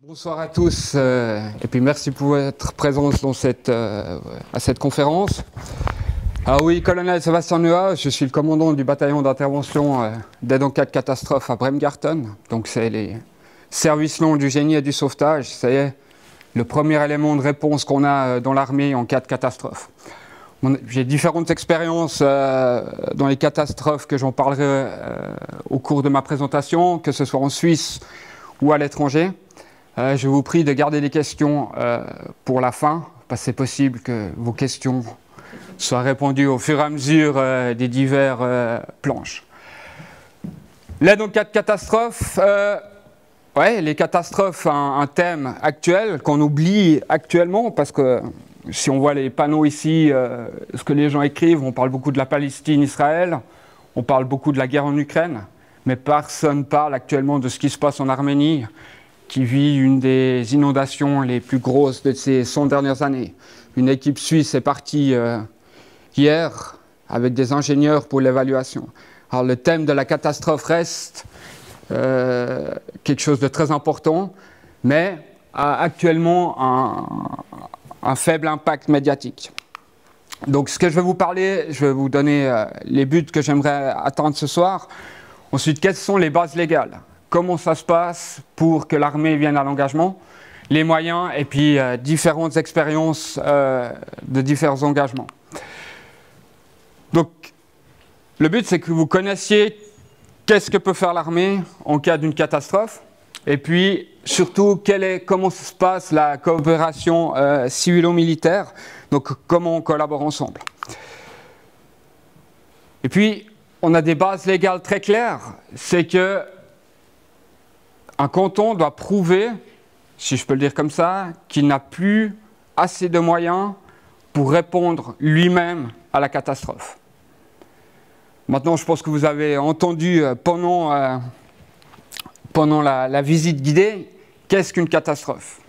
Bonsoir à tous et puis merci pour votre présence dans à cette conférence. Alors oui, colonel Sébastien Nuat, je suis le commandant du bataillon d'intervention d'aide en cas de catastrophe à Bremgarten. Donc c'est les services longs du génie et du sauvetage. C'est le premier élément de réponse qu'on a dans l'armée en cas de catastrophe. J'ai différentes expériences dans les catastrophes que j'en parlerai au cours de ma présentation, que ce soit en Suisse ou à l'étranger. Je vous prie de garder les questions pour la fin, parce que c'est possible que vos questions soient répondues au fur et à mesure des divers planches. L'aide en cas de catastrophe, les catastrophes, un thème actuel qu'on oublie actuellement, parce que si on voit les panneaux ici, ce que les gens écrivent, on parle beaucoup de la Palestine, Israël, on parle beaucoup de la guerre en Ukraine, mais personne ne parle actuellement de ce qui se passe en Arménie, qui vit une des inondations les plus grosses de ces 100 dernières années. Une équipe suisse est partie hier avec des ingénieurs pour l'évaluation. Alors le thème de la catastrophe reste quelque chose de très important, mais a actuellement un faible impact médiatique. Donc ce que je vais vous parler, je vais vous donner les buts que j'aimerais atteindre ce soir. Ensuite, quelles sont les bases légales ? Comment ça se passe pour que l'armée vienne à l'engagement, les moyens et puis différentes expériences de différents engagements. Donc, le but, c'est que vous connaissiez qu'est-ce que peut faire l'armée en cas d'une catastrophe et puis surtout comment se passe la coopération civilo-militaire, donc comment on collabore ensemble. Et puis, on a des bases légales très claires, c'est que un canton doit prouver, si je peux le dire comme ça, qu'il n'a plus assez de moyens pour répondre lui-même à la catastrophe. Maintenant, je pense que vous avez entendu pendant la visite guidée, qu'est-ce qu'une catastrophe?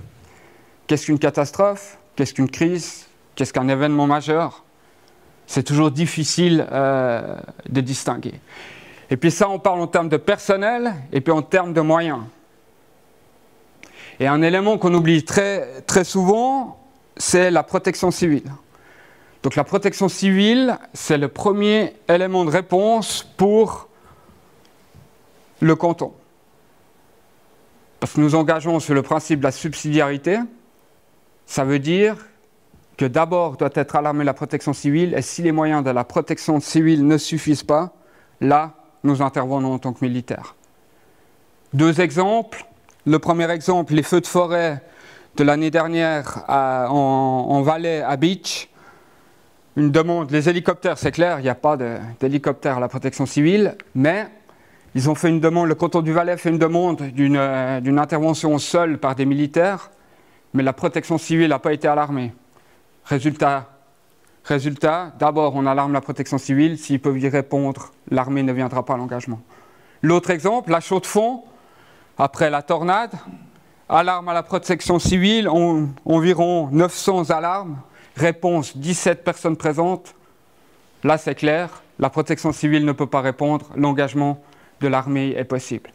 Qu'est-ce qu'une catastrophe? Qu'est-ce qu'une crise? Qu'est-ce qu'un événement majeur? C'est toujours difficile de distinguer. Et puis ça, on parle en termes de personnel et puis en termes de moyens. Et un élément qu'on oublie très, très souvent, c'est la protection civile. Donc la protection civile, c'est le premier élément de réponse pour le canton. Parce que nous engageons sur le principe de la subsidiarité, ça veut dire que d'abord doit être alarmée la protection civile, et si les moyens de la protection civile ne suffisent pas, là, nous intervenons en tant que militaires. Deux exemples. Le premier exemple, les feux de forêt de l'année dernière en Valais, à Beach. Une demande, les hélicoptères, c'est clair, il n'y a pas d'hélicoptère à la protection civile, mais ils ont fait une demande, le canton du Valais fait une demande d'une intervention seule par des militaires, mais la protection civile n'a pas été alarmée. Résultat, d'abord on alarme la protection civile, s'ils peuvent y répondre, l'armée ne viendra pas à l'engagement. L'autre exemple, la Chaux-de-Fonds, après la tornade, alarme à la protection civile, environ 900 alarmes, réponse 17 personnes présentes. Là c'est clair, la protection civile ne peut pas répondre, l'engagement de l'armée est possible.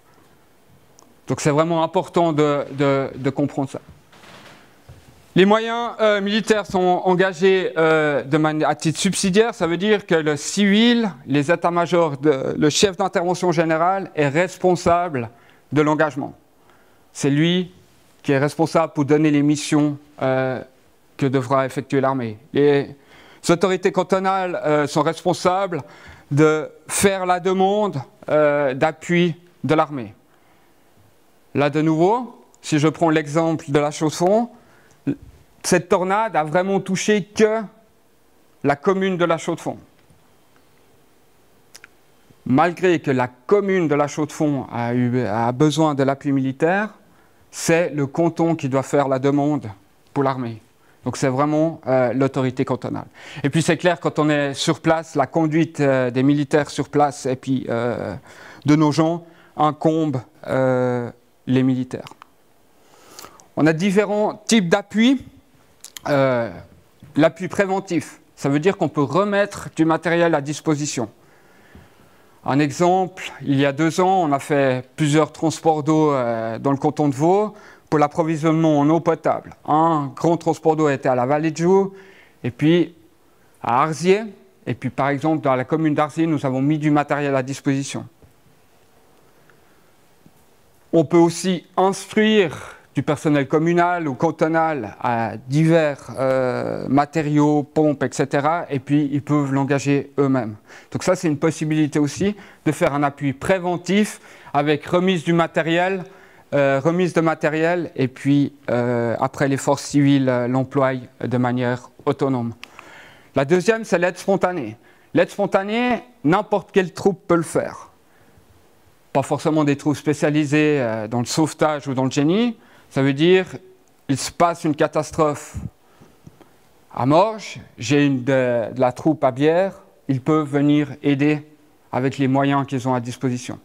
Donc c'est vraiment important de comprendre ça. Les moyens militaires sont engagés à titre subsidiaire, ça veut dire que le civil, les états-majors, le chef d'intervention générale est responsable de l'engagement. C'est lui qui est responsable pour donner les missions que devra effectuer l'armée. Les autorités cantonales sont responsables de faire la demande d'appui de l'armée. Là de nouveau, si je prends l'exemple de la Chaux-de-Fonds, cette tornade a vraiment touché que la commune de la Chaux-de-Fonds. Malgré que la commune de la Chaux-de-Fonds a besoin de l'appui militaire, c'est le canton qui doit faire la demande pour l'armée. Donc c'est vraiment l'autorité cantonale. Et puis c'est clair, quand on est sur place, la conduite des militaires sur place et puis de nos gens incombe les militaires. On a différents types d'appui. L'appui préventif, ça veut dire qu'on peut remettre du matériel à disposition. Un exemple, il y a 2 ans, on a fait plusieurs transports d'eau dans le canton de Vaud pour l'approvisionnement en eau potable. Un grand transport d'eau était à la vallée de Joux, et puis à Arzier. Et puis par exemple, dans la commune d'Arzier, nous avons mis du matériel à disposition. On peut aussi instruire du personnel communal ou cantonal à divers matériaux, pompes, etc. Et puis, ils peuvent l'engager eux-mêmes. Donc ça, c'est une possibilité aussi de faire un appui préventif avec remise du matériel, remise de matériel, et puis après, les forces civiles l'emploient de manière autonome. La deuxième, c'est l'aide spontanée. L'aide spontanée, n'importe quelle troupe peut le faire. Pas forcément des troupes spécialisées dans le sauvetage ou dans le génie. Ça veut dire qu'il se passe une catastrophe à Morges, j'ai de la troupe à Bière, ils peuvent venir aider avec les moyens qu'ils ont à disposition.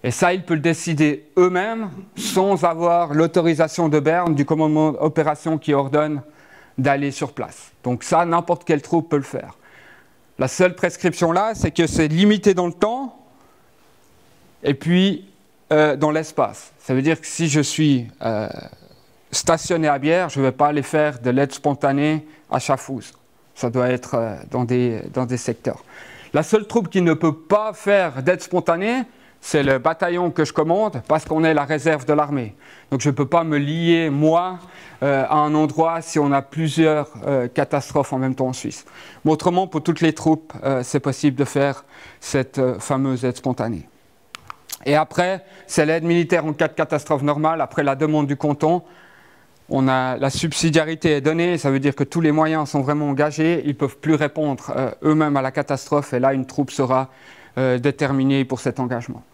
Et ça, ils peuvent le décider eux-mêmes sans avoir l'autorisation de Berne, du commandement d'opération qui ordonne d'aller sur place. Donc ça, n'importe quelle troupe peut le faire. La seule prescription là, c'est que c'est limité dans le temps et puis dans l'espace. Ça veut dire que si je suis stationné à Bière, je ne vais pas aller faire de l'aide spontanée à Chafouz. Ça doit être dans des secteurs. La seule troupe qui ne peut pas faire d'aide spontanée, c'est le bataillon que je commande parce qu'on est la réserve de l'armée. Donc je ne peux pas me lier, moi, à un endroit si on a plusieurs catastrophes en même temps en Suisse. Mais autrement, pour toutes les troupes, c'est possible de faire cette fameuse aide spontanée. Et après, c'est l'aide militaire en cas de catastrophe normale. Après la demande du canton, on a la subsidiarité est donnée. Ça veut dire que tous les moyens sont vraiment engagés. Ils ne peuvent plus répondre eux-mêmes à la catastrophe. Et là, une troupe sera déterminée pour cet engagement.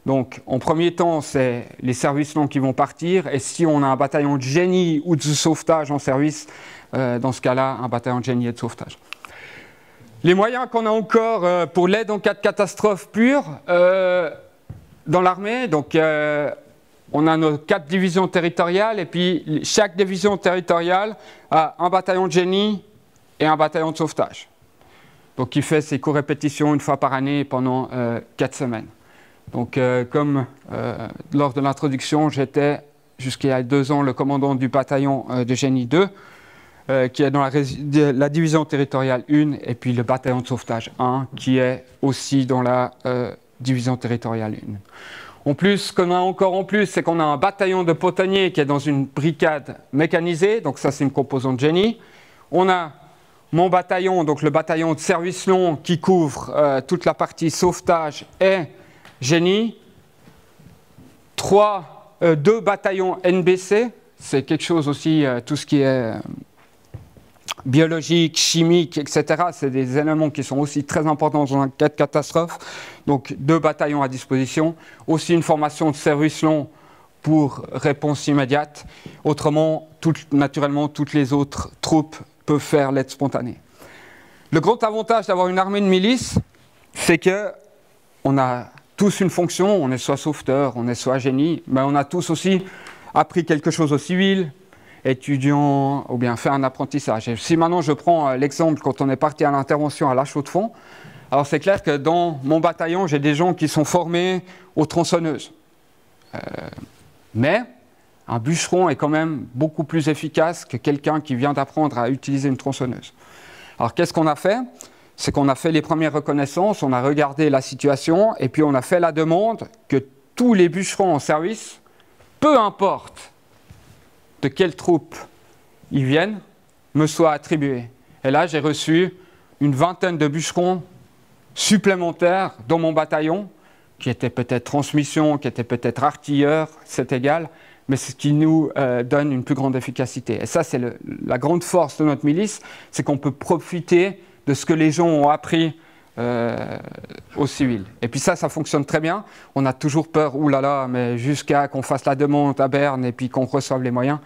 Donc, en premier temps, c'est les services longs qui vont partir. Et si on a un bataillon de génie ou de sauvetage en service, dans ce cas-là, un bataillon de génie et de sauvetage. Les moyens qu'on a encore pour l'aide en cas de catastrophe pure, dans l'armée, donc on a nos 4 divisions territoriales et puis chaque division territoriale a un bataillon de génie et un bataillon de sauvetage. Donc qui fait ses co-répétitions une fois par année pendant 4 semaines. Donc comme lors de l'introduction, j'étais jusqu'il y a 2 ans le commandant du bataillon de génie 2 qui est dans la division territoriale 1 et puis le bataillon de sauvetage 1 qui est aussi dans la division territoriale 1. En plus, ce qu'on a encore en plus, c'est qu'on a un bataillon de potonniers qui est dans une brigade mécanisée, donc ça c'est une composante génie. On a mon bataillon, donc le bataillon de service long qui couvre toute la partie sauvetage et génie. 2 bataillons NBC, c'est quelque chose aussi, tout ce qui est biologique, chimique, etc. C'est des éléments qui sont aussi très importants dans un cas de catastrophe. Donc 2 bataillons à disposition. Aussi une formation de service long pour réponse immédiate. Autrement, naturellement, toutes les autres troupes peuvent faire l'aide spontanée. Le grand avantage d'avoir une armée de milice, c'est qu'on a tous une fonction. On est soit sauveteur, on est soit génie, mais on a tous aussi appris quelque chose au civil, étudiant ou bien fait un apprentissage. Et si maintenant je prends l'exemple quand on est parti à l'intervention à La Chaux-de-Fonds, alors c'est clair que dans mon bataillon, j'ai des gens qui sont formés aux tronçonneuses. Mais un bûcheron est quand même beaucoup plus efficace que quelqu'un qui vient d'apprendre à utiliser une tronçonneuse. Alors qu'est-ce qu'on a fait? C'est qu'on a fait les premières reconnaissances, on a regardé la situation et puis on a fait la demande que tous les bûcherons en service, peu importe de quelle troupe ils viennent, me soient attribués. Et là, j'ai reçu une vingtaine de bûcherons supplémentaires dans mon bataillon, qui étaient peut-être transmission, qui étaient peut-être artilleurs, c'est égal, mais ce qui nous donne une plus grande efficacité. Et ça, c'est la grande force de notre milice, c'est qu'on peut profiter de ce que les gens ont appris aux civils. Et puis ça fonctionne très bien. On a toujours peur, oulala, mais jusqu'à qu'on fasse la demande à Berne et puis qu'on reçoive les moyens.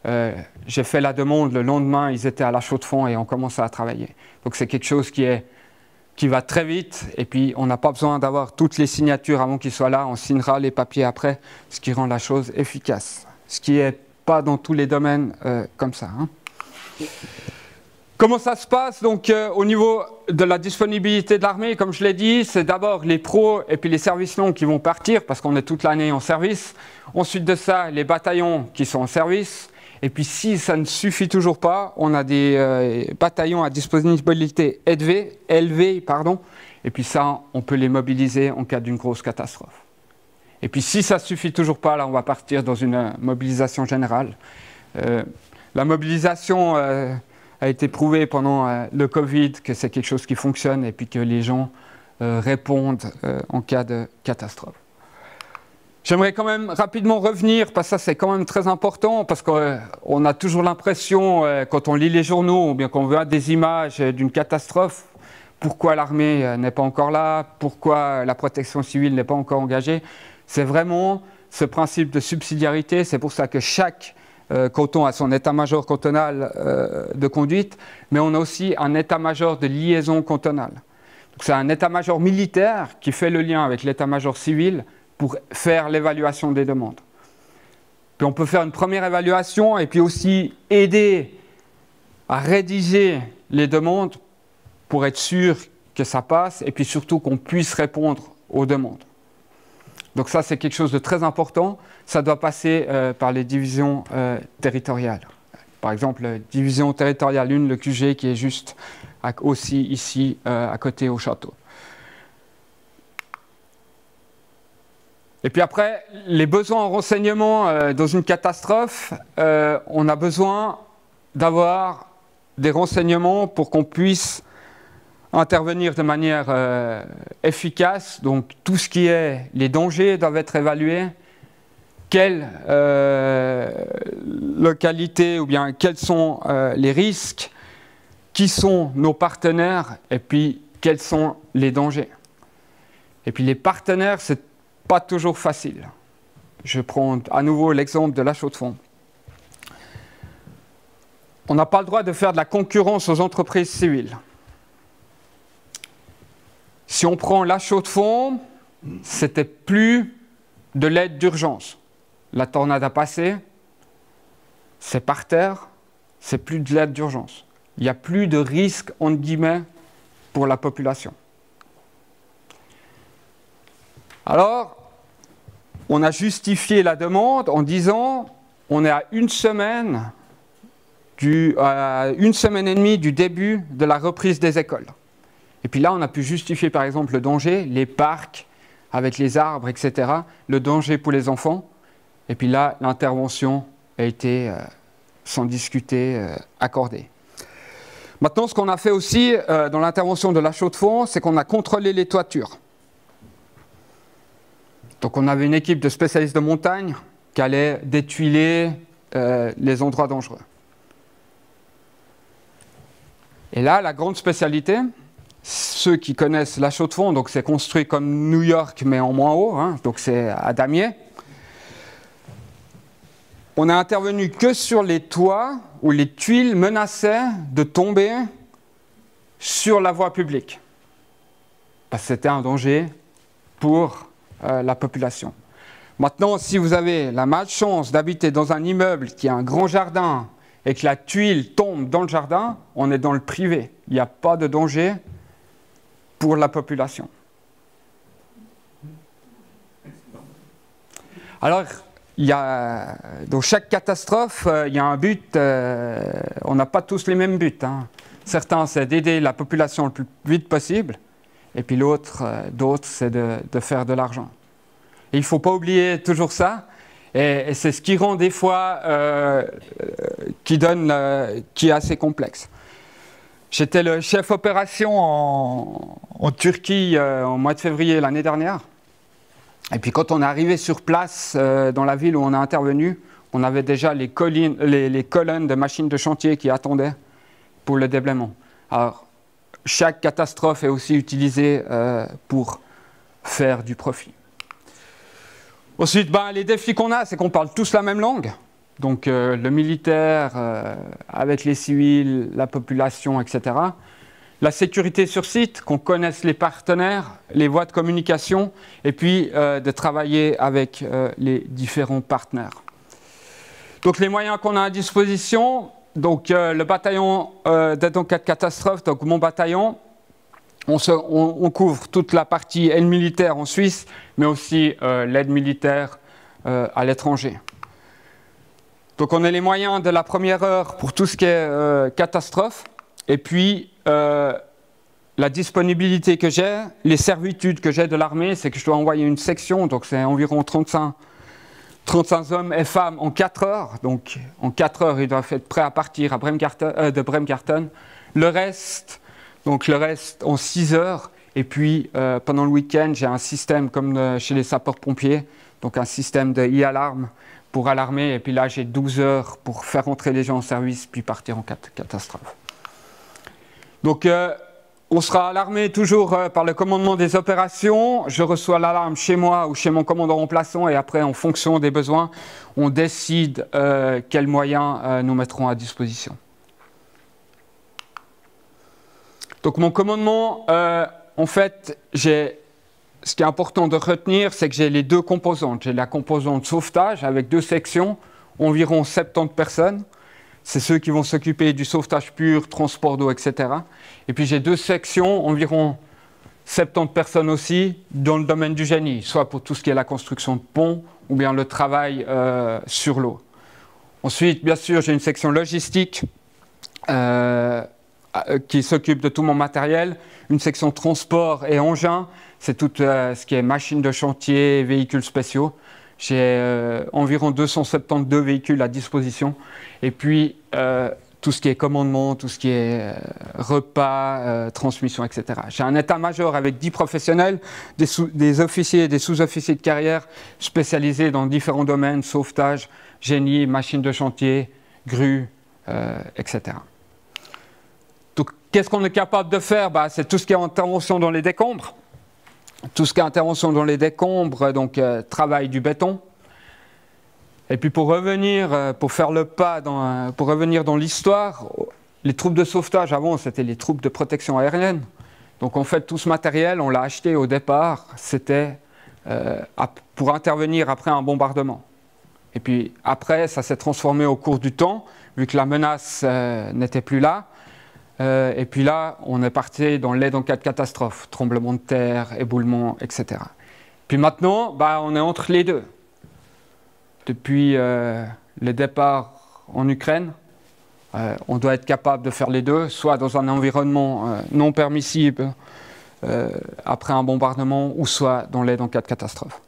J'ai fait la demande, le lendemain, ils étaient à La Chaux-de-Fonds et on commençait à travailler. Donc c'est quelque chose qui va très vite et puis on n'a pas besoin d'avoir toutes les signatures avant qu'ils soient là. On signera les papiers après, ce qui rend la chose efficace. Ce qui n'est pas dans tous les domaines comme ça. Hein. Comment ça se passe donc au niveau de la disponibilité de l'armée, comme je l'ai dit, c'est d'abord les pros et puis les services longs qui vont partir parce qu'on est toute l'année en service. Ensuite de ça, les bataillons qui sont en service. Et puis si ça ne suffit toujours pas, on a des bataillons à disponibilité élevée. Et puis ça, on peut les mobiliser en cas d'une grosse catastrophe. Et puis si ça ne suffit toujours pas, là on va partir dans une mobilisation générale. La mobilisation a été prouvée pendant le Covid que c'est quelque chose qui fonctionne et puis que les gens répondent en cas de catastrophe. J'aimerais quand même rapidement revenir, parce que ça c'est quand même très important, parce qu'on a toujours l'impression, quand on lit les journaux ou bien qu'on voit des images d'une catastrophe, pourquoi l'armée n'est pas encore là, pourquoi la protection civile n'est pas encore engagée. C'est vraiment ce principe de subsidiarité, c'est pour ça que chaque canton a son état-major cantonal de conduite, mais on a aussi un état-major de liaison cantonale. C'est un état-major militaire qui fait le lien avec l'état-major civil pour faire l'évaluation des demandes. Puis on peut faire une première évaluation et puis aussi aider à rédiger les demandes pour être sûr que ça passe et puis surtout qu'on puisse répondre aux demandes. Donc ça c'est quelque chose de très important, ça doit passer par les divisions territoriales. Par exemple, division territoriale 1, le QG qui est juste aussi ici à côté au château. Et puis après, les besoins en renseignement dans une catastrophe, on a besoin d'avoir des renseignements pour qu'on puisse intervenir de manière efficace. Donc tout ce qui est les dangers doivent être évalués. Quelle localité ou bien quels sont les risques, qui sont nos partenaires et puis quels sont les dangers. Et puis les partenaires, c'est pas toujours facile. Je prends à nouveau l'exemple de la Chaux-de-Fonds. On n'a pas le droit de faire de la concurrence aux entreprises civiles. Si on prend la Chaux-de-Fonds, c'était plus de l'aide d'urgence. La tornade a passé, c'est par terre, c'est plus de l'aide d'urgence. Il n'y a plus de risque, entre guillemets, pour la population. Alors, on a justifié la demande en disant on est à une semaine et demie du début de la reprise des écoles. Et puis là, on a pu justifier par exemple le danger, les parcs avec les arbres, etc., le danger pour les enfants. Et puis là, l'intervention a été, sans discuter, accordée. Maintenant, ce qu'on a fait aussi dans l'intervention de la Chaux-de-Fonds, c'est qu'on a contrôlé les toitures. Donc on avait une équipe de spécialistes de montagne qui allait détuiler les endroits dangereux. Et là, la grande spécialité, ceux qui connaissent la Chaux-de-Fonds, donc c'est construit comme New York mais en moins haut, hein, donc c'est à damier. On a intervenu que sur les toits où les tuiles menaçaient de tomber sur la voie publique. Parce que c'était un danger pour la population. Maintenant, si vous avez la malchance d'habiter dans un immeuble qui a un grand jardin et que la tuile tombe dans le jardin, on est dans le privé. Il n'y a pas de danger pour la population. Alors, dans chaque catastrophe, il y a un but. On n'a pas tous les mêmes buts. Hein. Certains, c'est d'aider la population le plus vite possible. Et puis d'autres, c'est de faire de l'argent. Il ne faut pas oublier toujours ça. Et c'est ce qui rend des fois, qui est assez complexe. J'étais le chef opération en Turquie au mois de février l'année dernière. Et puis quand on est arrivé sur place dans la ville où on a intervenu, on avait déjà les colonnes de machines de chantier qui attendaient pour le déblaiement. Alors, chaque catastrophe est aussi utilisée pour faire du profit. Ensuite, les défis qu'on a, c'est qu'on parle tous la même langue. Donc le militaire avec les civils, la population, etc. La sécurité sur site, qu'on connaisse les partenaires, les voies de communication, et puis de travailler avec les différents partenaires. Donc les moyens qu'on a à disposition, donc le bataillon d'aide en cas de catastrophe, donc mon bataillon, On couvre toute la partie aide militaire en Suisse, mais aussi l'aide militaire à l'étranger. Donc on a les moyens de la première heure pour tout ce qui est catastrophe, et puis la disponibilité que j'ai, les servitudes que j'ai de l'armée, c'est que je dois envoyer une section, donc c'est environ 35 hommes et femmes en 4 heures. Donc en 4 heures, ils doivent être prêts à partir de Bremgarten. Le reste en 6 heures. Et puis pendant le week-end, j'ai un système comme chez les sapeurs-pompiers, donc un système de e-alarme pour alarmer. Et puis là, j'ai 12 heures pour faire entrer les gens en service, puis partir en catastrophe. Donc on sera alarmé toujours par le commandement des opérations. Je reçois l'alarme chez moi ou chez mon commandant remplaçant, et après, en fonction des besoins, on décide quels moyens nous mettrons à disposition. Donc mon commandement, en fait, ce qui est important de retenir, c'est que j'ai les deux composantes. J'ai la composante sauvetage avec 2 sections, environ 70 personnes. C'est ceux qui vont s'occuper du sauvetage pur, transport d'eau, etc. Et puis j'ai 2 sections, environ 70 personnes aussi, dans le domaine du génie, soit pour tout ce qui est la construction de ponts ou bien le travail sur l'eau. Ensuite, bien sûr, j'ai une section logistique qui s'occupe de tout mon matériel, une section transport et engins, c'est tout ce qui est machines de chantier, véhicules spéciaux. J'ai environ 272 véhicules à disposition. Et puis, tout ce qui est commandement, tout ce qui est repas, transmission, etc. J'ai un état-major avec 10 professionnels, des officiers et des sous-officiers de carrière spécialisés dans différents domaines, sauvetage, génie, machines de chantier, grues, etc. Donc, qu'est-ce qu'on est capable de faire? C'est tout ce qui est intervention dans les décombres. Tout ce qui est intervention dans les décombres, donc travail du béton. Et puis pour revenir, pour faire le pas, pour revenir dans l'histoire, les troupes de sauvetage avant, c'était les troupes de protection aérienne. Donc en fait, tout ce matériel, on l'a acheté au départ, c'était pour intervenir après un bombardement. Et puis après, ça s'est transformé au cours du temps, vu que la menace n'était plus là. Et puis là, on est parti dans l'aide en cas de catastrophe, tremblement de terre, éboulement, etc. Puis maintenant, on est entre les deux. Depuis le départ en Ukraine, on doit être capable de faire les deux, soit dans un environnement non permissible après un bombardement, ou soit dans l'aide en cas de catastrophe.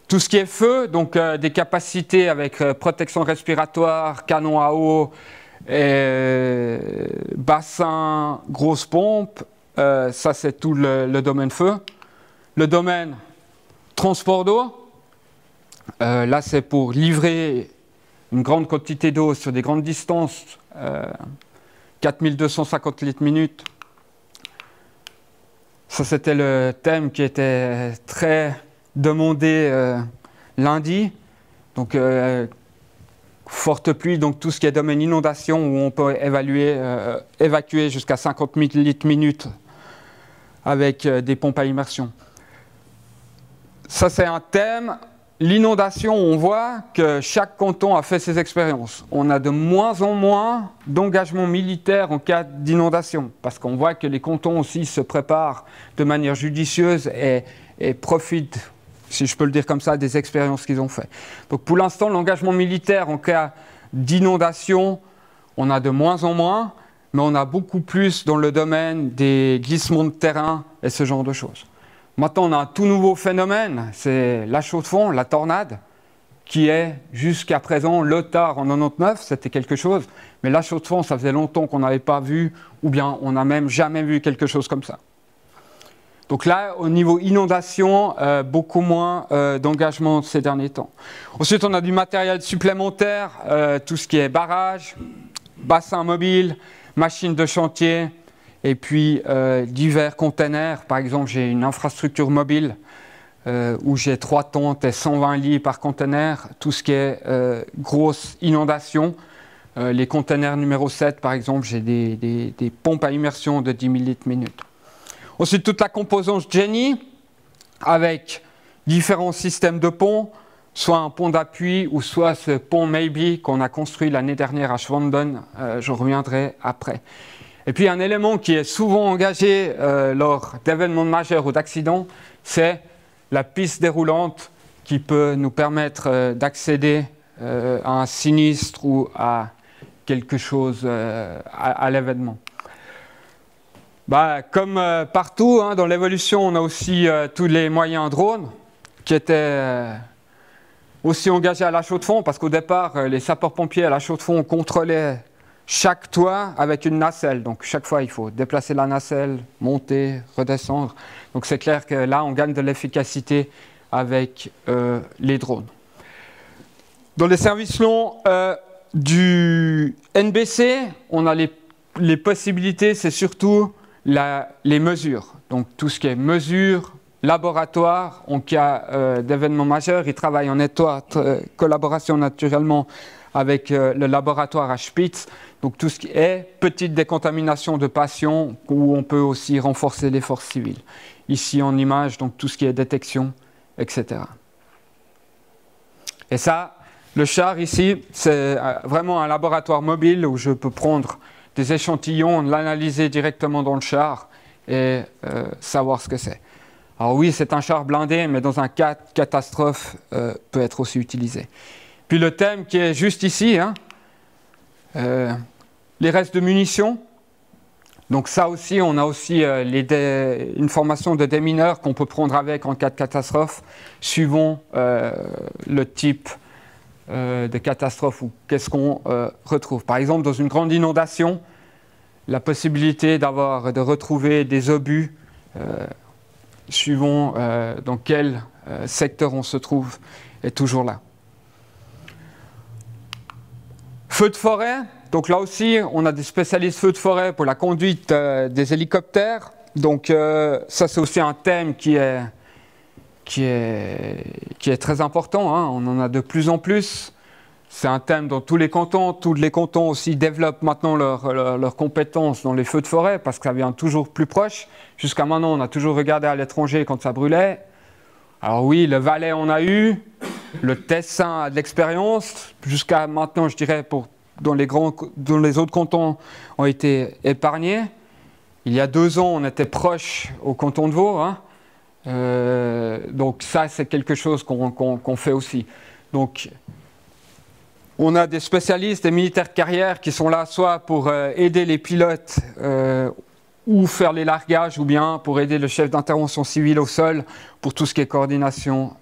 Tout ce qui est feu, donc des capacités avec protection respiratoire, canon à eau, bassin, grosse pompe, ça c'est tout le domaine feu. Le domaine transport d'eau, là c'est pour livrer une grande quantité d'eau sur des grandes distances, 4250 litres minute. Ça c'était le thème qui était très demandé lundi. Donc forte pluie, donc tout ce qui est domaine inondation, où on peut évacuer jusqu'à 50 000 litres minute avec des pompes à immersion. Ça c'est un thème. L'inondation, on voit que chaque canton a fait ses expériences. On a de moins en moins d'engagement militaire en cas d'inondation, parce qu'on voit que les cantons aussi se préparent de manière judicieuse et profitent, si je peux le dire comme ça, des expériences qu'ils ont faites. Donc pour l'instant, l'engagement militaire en cas d'inondation, on a de moins en moins, mais on a beaucoup plus dans le domaine des glissements de terrain et ce genre de choses. Maintenant, on a un tout nouveau phénomène, c'est la chaux de fond, la tornade, qui est jusqu'à présent le tard en 99, c'était quelque chose, mais la chaux de fond, ça faisait longtemps qu'on n'avait pas vu, ou bien on n'a même jamais vu quelque chose comme ça. Donc là, au niveau inondation, beaucoup moins d'engagement ces derniers temps. Ensuite, on a du matériel supplémentaire, tout ce qui est barrage, bassin mobile, machines de chantier, et puis divers containers. Par exemple, j'ai une infrastructure mobile où j'ai 3 tentes et 120 lits par container. Tout ce qui est grosse inondation. Les containers numéro 7, par exemple, j'ai des pompes à immersion de 10 000 litres minute. Ensuite, toute la composante génie avec différents systèmes de ponts, soit un pont d'appui ou soit ce pont Maybe qu'on a construit l'année dernière à Schwanden. Je reviendrai après. Et puis un élément qui est souvent engagé lors d'événements majeurs ou d'accidents, c'est la piste déroulante qui peut nous permettre d'accéder à un sinistre ou à quelque chose, à l'événement. Comme partout dans l'évolution, on a aussi tous les moyens drones qui étaient aussi engagés à la chaux de fond, parce qu'au départ, les sapeurs-pompiers à la chaux de fond contrôlaient chaque toit avec une nacelle. Donc chaque fois, il faut déplacer la nacelle, monter, redescendre. Donc c'est clair que là, on gagne de l'efficacité avec les drones. Dans les services longs du NBC, on a les possibilités, c'est surtout les mesures. Donc tout ce qui est mesures, laboratoire, en cas d'événements majeurs, ils travaillent en étroite collaboration naturellement avec le laboratoire à Spitz. Donc tout ce qui est petite décontamination de patients, où on peut aussi renforcer les forces civiles. Ici en image, donc tout ce qui est détection, etc. Et ça, le char ici, c'est vraiment un laboratoire mobile où je peux prendre des échantillons, l'analyser directement dans le char et savoir ce que c'est. Alors oui, c'est un char blindé, mais dans un cas de catastrophe, peut être aussi utilisé. Puis le thème qui est juste ici, les restes de munitions. Donc ça aussi, on a aussi une formation de démineurs qu'on peut prendre avec en cas de catastrophe, suivant le type de catastrophe ou qu'est-ce qu'on retrouve. Par exemple, dans une grande inondation, la possibilité de retrouver des obus suivant dans quel secteur on se trouve est toujours là. Feux de forêt, donc là aussi on a des spécialistes feux de forêt pour la conduite des hélicoptères. Donc ça c'est aussi un thème qui est très important, on en a de plus en plus. C'est un thème dans tous les cantons aussi développent maintenant leurs compétences dans les feux de forêt parce que ça vient toujours plus proche. Jusqu'à maintenant on a toujours regardé à l'étranger quand ça brûlait. Alors oui, le Valais on a eu, le Tessin a de l'expérience, jusqu'à maintenant je dirais dans les autres cantons ont été épargnés. Il y a 2 ans on était proche au canton de Vaud, donc ça c'est quelque chose qu'on fait aussi. Donc on a des spécialistes, des militaires de carrière qui sont là soit pour aider les pilotes ou faire les largages, ou bien pour aider le chef d'intervention civile au sol pour tout ce qui est coordination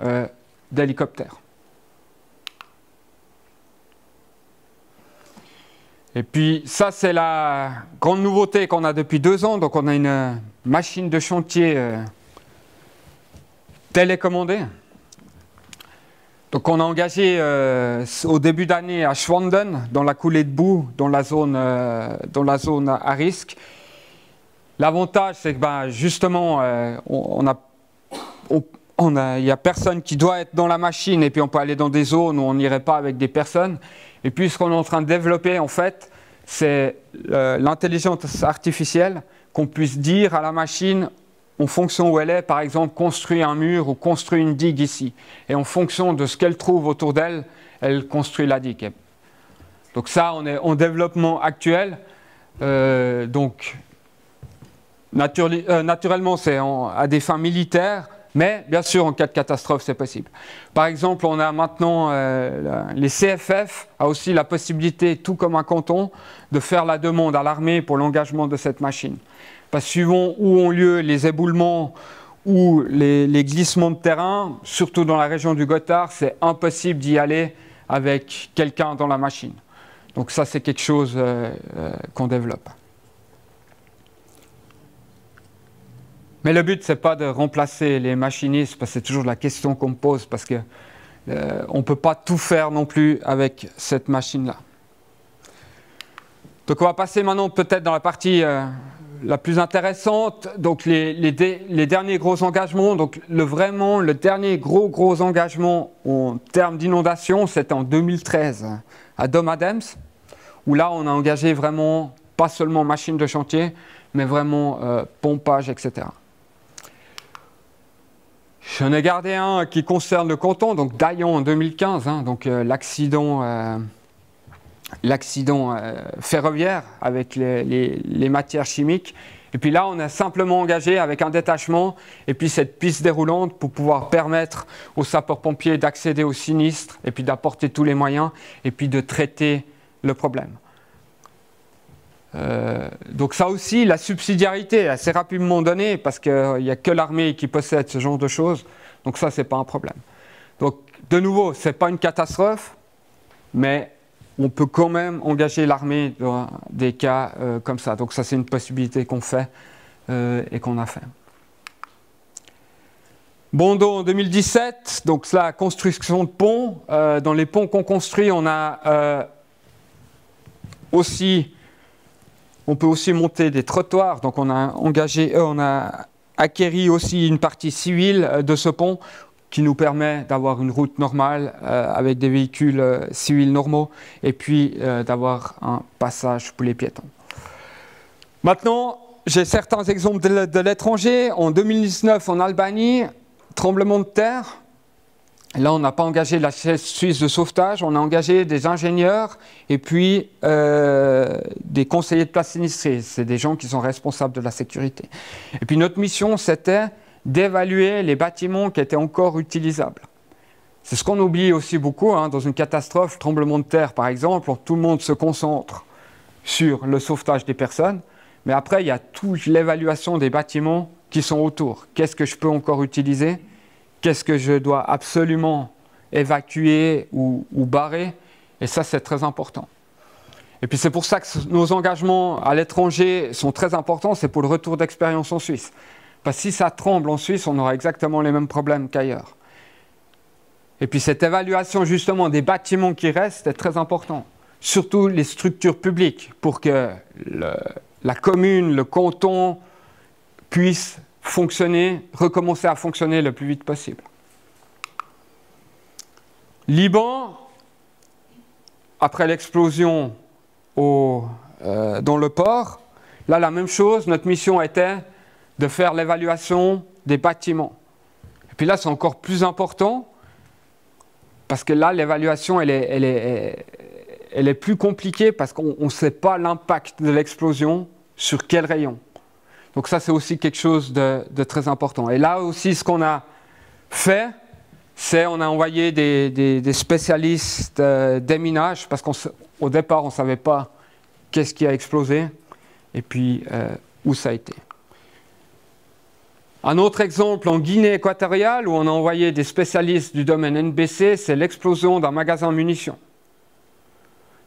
d'hélicoptères. Et puis ça c'est la grande nouveauté qu'on a depuis 2 ans, donc on a une machine de chantier télécommandée. Donc on a engagé au début d'année à Schwanden, dans la coulée de boue, dans la zone à risque. L'avantage, c'est que justement, il n'y a personne qui doit être dans la machine, et puis on peut aller dans des zones où on n'irait pas avec des personnes. Et puis ce qu'on est en train de développer, en fait, c'est l'intelligence artificielle, qu'on puisse dire à la machine, en fonction où elle est, par exemple, construit un mur ou construit une digue ici. Et en fonction de ce qu'elle trouve autour d'elle, elle construit la digue. Donc ça, on est en développement actuel. Donc, naturellement, c'est à des fins militaires, mais bien sûr, en cas de catastrophe, c'est possible. Par exemple, on a maintenant, les CFF a aussi la possibilité, tout comme un canton, de faire la demande à l'armée pour l'engagement de cette machine. Parce que suivant où ont lieu les éboulements ou les glissements de terrain, surtout dans la région du Gothard, c'est impossible d'y aller avec quelqu'un dans la machine. Donc ça, c'est quelque chose qu'on développe. Mais le but, ce n'est pas de remplacer les machinistes, parce que c'est toujours la question qu'on me pose, parce qu'on ne peut pas tout faire non plus avec cette machine-là. Donc on va passer maintenant peut-être dans la partie la plus intéressante, donc les derniers gros engagements. Donc vraiment le dernier gros engagement en termes d'inondation, c'était en 2013 à Dom Adams, où là on a engagé vraiment pas seulement machine de chantier, mais vraiment pompage, etc. J'en ai gardé un qui concerne le canton, donc Daillon en 2015, donc l'accident l'accident ferroviaire avec les matières chimiques. Et puis là, on a simplement engagé avec un détachement et puis cette piste déroulante pour pouvoir permettre aux sapeurs-pompiers d'accéder au sinistre et puis d'apporter tous les moyens et puis de traiter le problème. Donc ça aussi, la subsidiarité est assez rapidement donnée parce qu'il n'y a que l'armée qui possède ce genre de choses. Donc ça, ce n'est pas un problème. Donc de nouveau, ce n'est pas une catastrophe, mais on peut quand même engager l'armée dans des cas comme ça. Donc ça, c'est une possibilité qu'on fait et qu'on a fait. Bondo en 2017, donc la construction de ponts. Dans les ponts qu'on construit, on peut aussi monter des trottoirs. Donc on a acquéri aussi une partie civile de ce pont qui nous permet d'avoir une route normale avec des véhicules civils normaux et puis d'avoir un passage pour les piétons. Maintenant, j'ai certains exemples de l'étranger. En 2019, en Albanie, tremblement de terre. Là, on n'a pas engagé la Suisse de sauvetage, on a engagé des ingénieurs et puis des conseillers de place sinistrés. C'est des gens qui sont responsables de la sécurité. Et puis notre mission, c'était d'évaluer les bâtiments qui étaient encore utilisables. C'est ce qu'on oublie aussi beaucoup dans une catastrophe, tremblement de terre par exemple, tout le monde se concentre sur le sauvetage des personnes, mais après il y a toute l'évaluation des bâtiments qui sont autour. Qu'est-ce que je peux encore utiliser? Qu'est-ce que je dois absolument évacuer ou barrer? Et ça, c'est très important. Et puis c'est pour ça que nos engagements à l'étranger sont très importants, c'est pour le retour d'expérience en Suisse. Parce que si ça tremble en Suisse, on aura exactement les mêmes problèmes qu'ailleurs. Et puis cette évaluation justement des bâtiments qui restent est très important. Surtout les structures publiques, pour que la commune, le canton puissent fonctionner, recommencer à fonctionner le plus vite possible. Liban, après l'explosion dans le port, là la même chose, notre mission était de faire l'évaluation des bâtiments. Et puis là c'est encore plus important, parce que là l'évaluation elle est plus compliquée, parce qu'on ne sait pas l'impact de l'explosion sur quel rayon. Donc ça, c'est aussi quelque chose de très important. Et là aussi, ce qu'on a fait, c'est on a envoyé des spécialistes déminage, parce qu'au départ, on ne savait pas qu'est-ce qui a explosé, et puis où ça a été. Un autre exemple, en Guinée équatoriale, où on a envoyé des spécialistes du domaine NBC, c'est l'explosion d'un magasin munitions.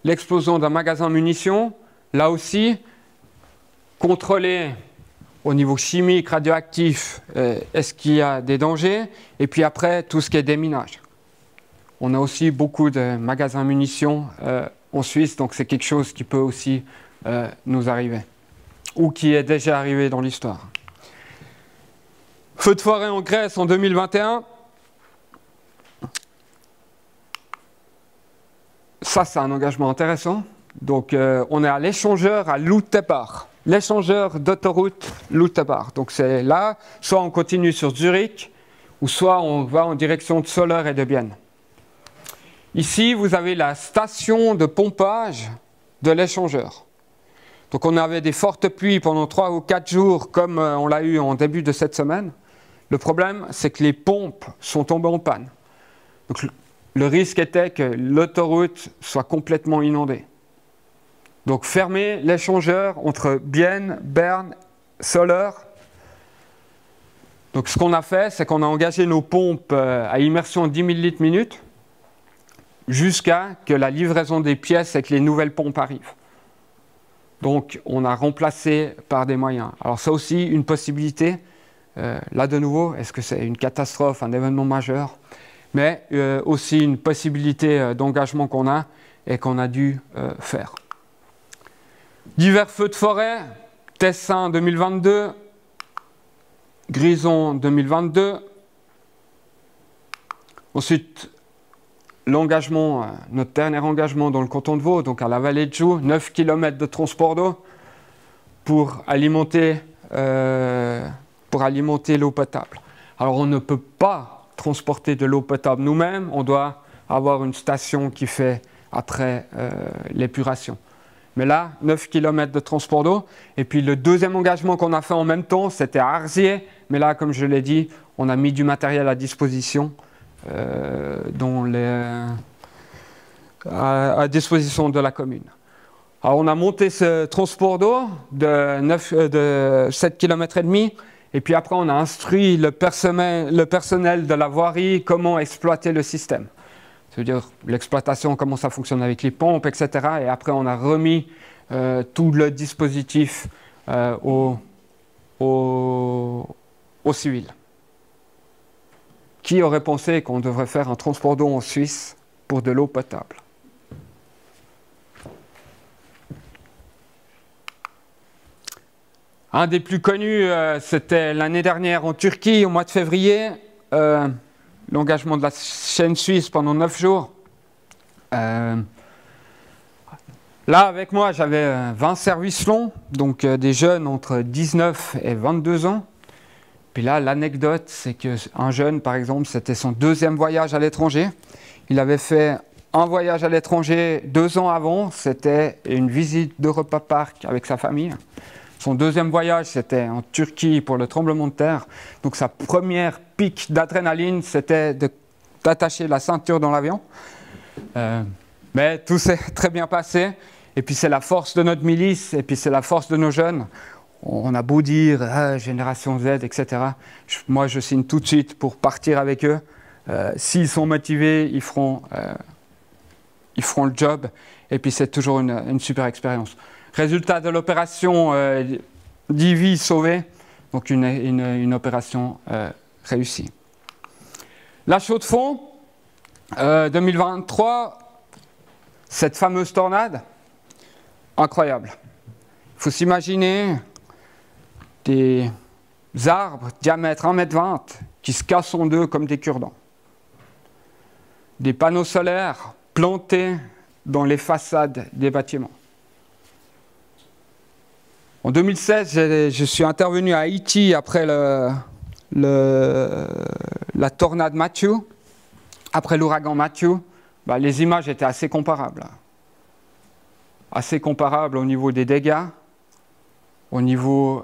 L'explosion d'un magasin munitions, là aussi, contrôler au niveau chimique, radioactif, est-ce qu'il y a des dangers? Et puis après, tout ce qui est déminage. On a aussi beaucoup de magasins munitions en Suisse, donc c'est quelque chose qui peut aussi nous arriver, ou qui est déjà arrivé dans l'histoire. Feu de forêt en Grèce en 2021. Ça, c'est un engagement intéressant. Donc, on est à l'échangeur à Loutepar. L'échangeur d'autoroute Loutepar. Donc, c'est là, soit on continue sur Zurich, ou soit on va en direction de Soleure et de Bienne. Ici, vous avez la station de pompage de l'échangeur. Donc, on avait des fortes pluies pendant 3 ou 4 jours, comme on l'a eu en début de cette semaine. Le problème, c'est que les pompes sont tombées en panne. Donc, le risque était que l'autoroute soit complètement inondée. Donc, fermer l'échangeur entre Bienne, Berne, Soleure. Donc, ce qu'on a fait, c'est qu'on a engagé nos pompes à immersion 10 000 litres minute jusqu'à que la livraison des pièces et que les nouvelles pompes arrivent. Donc, on a remplacé par des moyens. Alors, c'est aussi une possibilité. Là, de nouveau, est-ce que c'est une catastrophe, un événement majeur? Mais aussi une possibilité d'engagement qu'on a et qu'on a dû faire. Divers feux de forêt, Tessin 2022, Grison 2022. Ensuite, l'engagement, notre dernier engagement dans le canton de Vaud, donc à la vallée de Joux, 9 km de transport d'eau pour alimenter l'eau potable. Alors on ne peut pas transporter de l'eau potable nous-mêmes, on doit avoir une station qui fait après l'épuration. Mais là, 9 km de transport d'eau. Et puis le deuxième engagement qu'on a fait en même temps, c'était à Arzier. Mais là, comme je l'ai dit, on a mis du matériel à disposition, à disposition de la commune. Alors on a monté ce transport d'eau de 7 km et demi. Et puis après, on a instruit le personnel de la voirie comment exploiter le système. C'est-à-dire l'exploitation, comment ça fonctionne avec les pompes, etc. Et après, on a remis tout le dispositif aux civils. Qui aurait pensé qu'on devrait faire un transport d'eau en Suisse pour de l'eau potable? Un des plus connus, c'était l'année dernière en Turquie, au mois de février. L'engagement de la chaîne suisse pendant 9 jours. Là, avec moi, j'avais 20 services longs, donc des jeunes entre 19 et 22 ans. Puis là, l'anecdote, c'est qu'un jeune, par exemple, c'était son deuxième voyage à l'étranger. Il avait fait un voyage à l'étranger 2 ans avant, c'était une visite d'Europa Park avec sa famille. Son deuxième voyage, c'était en Turquie pour le tremblement de terre. Donc sa première pique d'adrénaline, c'était d'attacher la ceinture dans l'avion. Mais tout s'est très bien passé. Et puis c'est la force de notre milice, et puis c'est la force de nos jeunes. On a beau dire Génération Z, etc. Moi, je signe tout de suite pour partir avec eux. S'ils sont motivés, ils feront le job. Et puis c'est toujours une super expérience. Résultat de l'opération, 10 vies sauvées, donc une opération réussie. La Chaux-de-Fonds, 2023, cette fameuse tornade, incroyable. Il faut s'imaginer des arbres diamètre 1,20 m qui se cassent en deux comme des cure-dents. Des panneaux solaires plantés dans les façades des bâtiments. En 2016, je suis intervenu à Haïti après la tornade Matthew, après l'ouragan Matthew. Les images étaient assez comparables. Assez comparables au niveau des dégâts, au niveau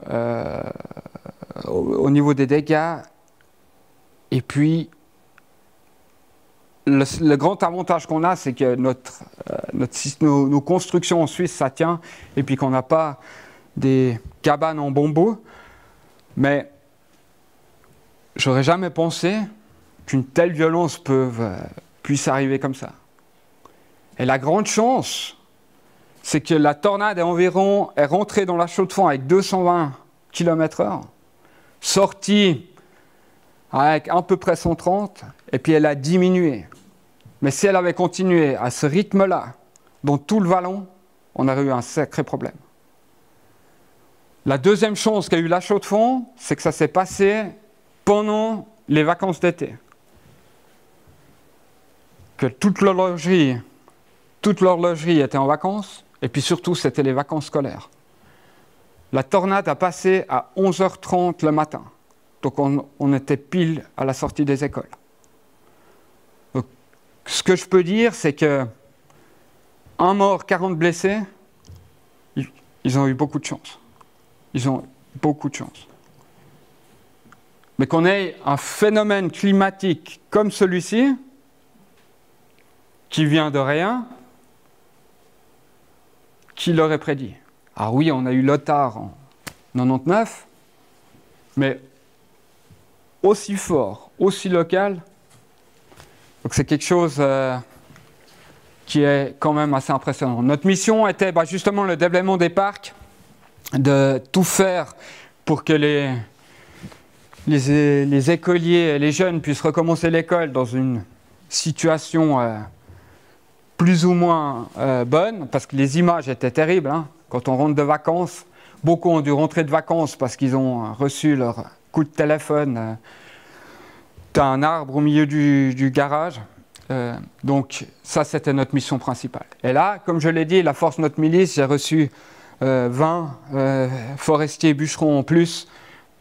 des dégâts. Et puis, le grand avantage qu'on a, c'est que nos constructions en Suisse, ça tient, et puis qu'on n'a pas des cabanes en bambou, mais j'aurais jamais pensé qu'une telle violence puisse arriver comme ça. Et la grande chance, c'est que la tornade est rentrée dans la Chaux-de-Fonds avec 220 km/h, sortie avec à peu près 130, et puis elle a diminué. Mais si elle avait continué à ce rythme-là, dans tout le vallon, on aurait eu un sacré problème. La deuxième chose qu'a eu la Chaux-de-Fonds, c'est que ça s'est passé pendant les vacances d'été. Que toute l'horlogerie était en vacances, et puis surtout, c'était les vacances scolaires. La tornade a passé à 11h30 le matin. Donc on était pile à la sortie des écoles. Donc, ce que je peux dire, c'est que 1 mort, 40 blessés, ils ont eu beaucoup de chance. Ils ont beaucoup de chance. Mais qu'on ait un phénomène climatique comme celui-ci, qui vient de rien, qui l'aurait prédit? Ah oui, on a eu l'Otard en 99, mais aussi fort, aussi local. Donc c'est quelque chose qui est quand même assez impressionnant. Notre mission était justement le développement des parcs, de tout faire pour que les écoliers et les jeunes puissent recommencer l'école dans une situation plus ou moins bonne, parce que les images étaient terribles. Quand on rentre de vacances, beaucoup ont dû rentrer de vacances parce qu'ils ont reçu leur coup de téléphone d'un arbre au milieu du garage. Donc ça, c'était notre mission principale. Et là, comme je l'ai dit, la force de notre milice, j'ai reçu 20 forestiers et bûcherons en plus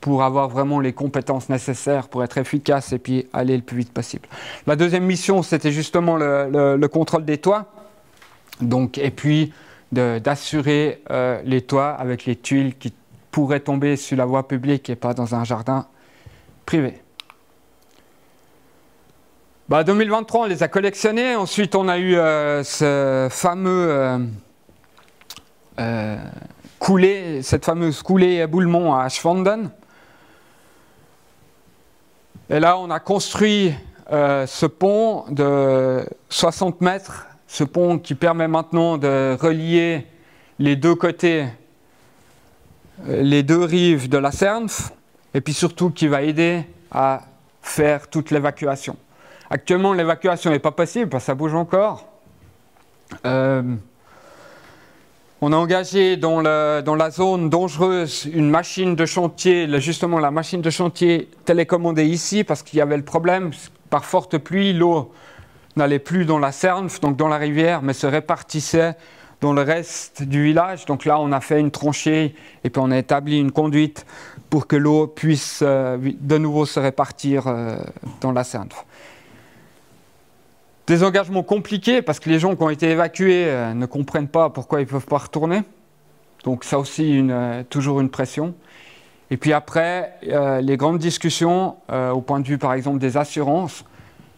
pour avoir vraiment les compétences nécessaires pour être efficace et puis aller le plus vite possible. La deuxième mission, c'était justement le contrôle des toits. Donc, et puis d'assurer les toits avec les tuiles qui pourraient tomber sur la voie publique et pas dans un jardin privé. 2023, on les a collectionnés. Ensuite, on a eu ce fameux coulée, cette fameuse coulée éboulement à Schwanden. Et là, on a construit ce pont de 60 mètres, ce pont qui permet maintenant de relier les deux côtés, les deux rives de la Sernf, et puis surtout qui va aider à faire toute l'évacuation. Actuellement, l'évacuation n'est pas possible parce que ça bouge encore. On a engagé dans la zone dangereuse une machine de chantier, justement la machine de chantier télécommandée ici parce qu'il y avait le problème, par forte pluie, l'eau n'allait plus dans la Sernf, donc dans la rivière, mais se répartissait dans le reste du village. Donc là, on a fait une tranchée et puis on a établi une conduite pour que l'eau puisse de nouveau se répartir dans la Sernf. Des engagements compliqués parce que les gens qui ont été évacués ne comprennent pas pourquoi ils ne peuvent pas retourner. Donc ça aussi, toujours une pression. Et puis après, les grandes discussions au point de vue par exemple des assurances.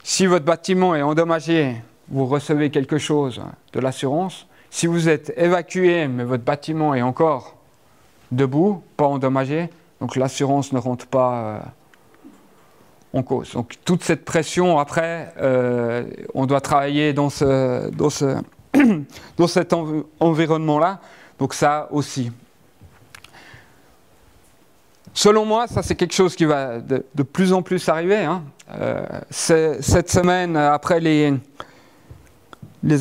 Si votre bâtiment est endommagé, vous recevez quelque chose de l'assurance. Si vous êtes évacué mais votre bâtiment est encore debout, pas endommagé, donc l'assurance ne rentre pas en cause. Donc toute cette pression, après, on doit travailler dans cet environnement-là. Donc ça aussi. Selon moi, ça c'est quelque chose qui va de plus en plus arriver. Hein. Cette semaine, après les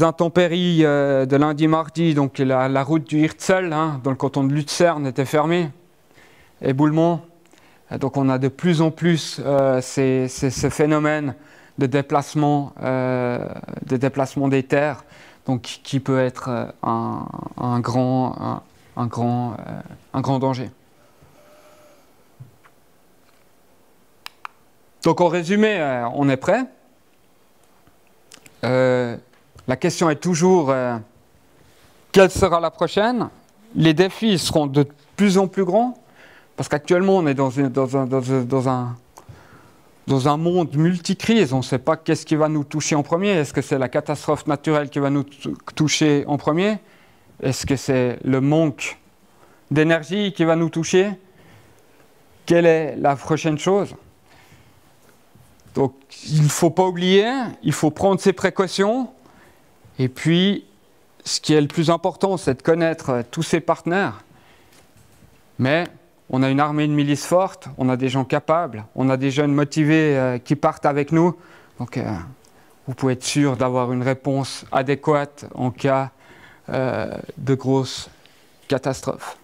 intempéries de lundi-mardi, donc la route du Hirtshals, hein, dans le canton de Luzern, était fermée, éboulement. Donc on a de plus en plus ces phénomènes de déplacement des terres, donc qui peut être un grand danger. Donc en résumé, on est prêt. La question est toujours quelle sera la prochaine? Les défis seront de plus en plus grands. Parce qu'actuellement, on est dans un monde multicrise. On ne sait pas qu'est-ce qui va nous toucher en premier. Est-ce que c'est la catastrophe naturelle qui va nous toucher en premier? Est-ce que c'est le manque d'énergie qui va nous toucher? Quelle est la prochaine chose? Donc, il ne faut pas oublier, il faut prendre ses précautions. Et puis, ce qui est le plus important, c'est de connaître tous ses partenaires. Mais on a une armée de milices forte, on a des gens capables, on a des jeunes motivés qui partent avec nous. Donc, vous pouvez être sûr d'avoir une réponse adéquate en cas de grosse catastrophe.